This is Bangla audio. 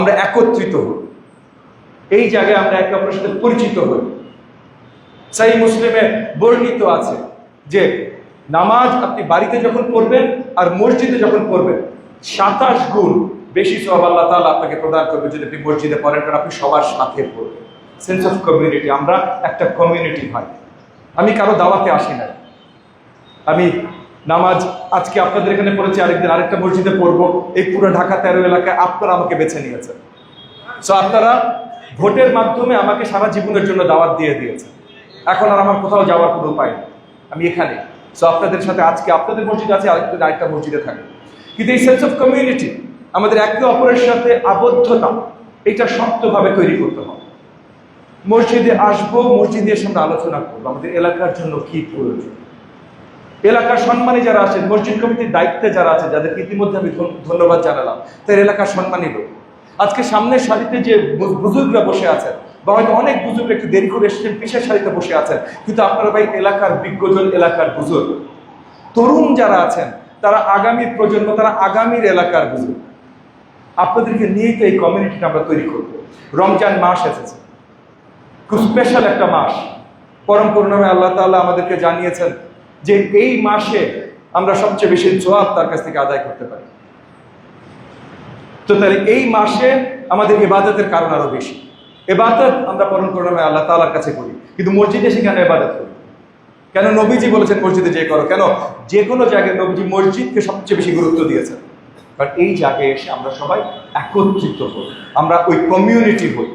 আমরা একত্রিত হই, এই জায়গায় আমরা একে অপরের সাথে পরিচিত হই। সহিহ মুসলিমে বর্ণিত আছে যে নামাজ আপনি বাড়িতে যখন পড়বেন আর মসজিদে যখন পড়বেন 27 গুণ বেশি সওয়াব আল্লাহ তাআলা আপনাকে প্রদান করবে যদি আপনি মসজিদে পড়েন, কারণ আপনি সবার সাথে পড়বেন। সেন্স অফ কমিউনিটি, আমরা একটা কমিউনিটি ভাই। আমি কারো দাওয়াতে আসি না, আমি নামাজ আজকে আপনাদের এখানে পড়েছি, আরেকদিন আরেকটা মসজিদে পড়বো। এই পুরো ঢাকা 13 এলাকায় আপনারা আমাকে বেছে নিয়েছেন। সো আপনারা ভোটের মাধ্যমে আমাকে সারা জীবনের জন্য দাওয়াত দিয়ে দিয়েছেন। এখন আর আমার কোথাও যাওয়ার কোনো উপায় নেই, আমি এখানে। সো আপনাদের সাথে আজকে আপনাদের মসজিদ আছে, আরেকদিন আরেকটা মসজিদে থাকে। কিন্তু এই সেন্স অফ কমিউনিটি, আমাদের একে অপরের সাথে আবদ্ধতা, এটা শক্তভাবে তৈরি করতে হবে। মসজিদে আসবো, মসজিদে এসে আমরা আলোচনা করবো আমাদের এলাকার জন্য কি প্রয়োজন। এলাকার সম্মানী যারা আছেন, মসজিদ কমিটির দায়িত্বে যারা আছে, যাদেরকে ইতিমধ্যে আমি ধন্যবাদ জানালাম, তাই এলাকার সম্মানী লোক। আজকে সামনের সারিতে যে বুজুর্গরা বসে আছেন, বা হয়তো অনেক বুজুর্গ একটু দেরি করে এসেছেন, পিছের সারিতে বসে আছেন, কিন্তু আপনারা ভাই এলাকার বিজ্ঞজন, এলাকার বুজুর্গ। তরুণ যারা আছেন তারা আগামীর প্রজন্ম, তারা আগামীর এলাকার বুজুর্গ। আপনাদেরকে নিয়েই তো এই কমিউনিটিটা আমরা তৈরি করবো। রমজান মাস এসেছে, খুব স্পেশাল একটা মাস। পরম করুণাময় আল্লাহ তাআলা আমাদেরকে জানিয়েছেন যে এই মাসে আমরা সবচেয়ে বেশি সওয়াব তার কাছ থেকে আদায় করতে পারি। তো তাহলে এই মাসে আমাদের ইবাদতের কারণ আরো বেশি। ইবাদত আমরা পরম করুণাময় আল্লাহ তাআলার কাছে করি, কিন্তু মসজিদে এসে কেন ইবাদত করি? কেন নবীজি বলেছেন মসজিদে যে করো? কেন যে কোনো জায়গায় নবীজি মসজিদকে সবচেয়ে বেশি গুরুত্ব দিয়েছেন? কারণ এই জায়গায় এসে আমরা সবাই একত্রিত হই, আমরা ওই কমিউনিটি হই।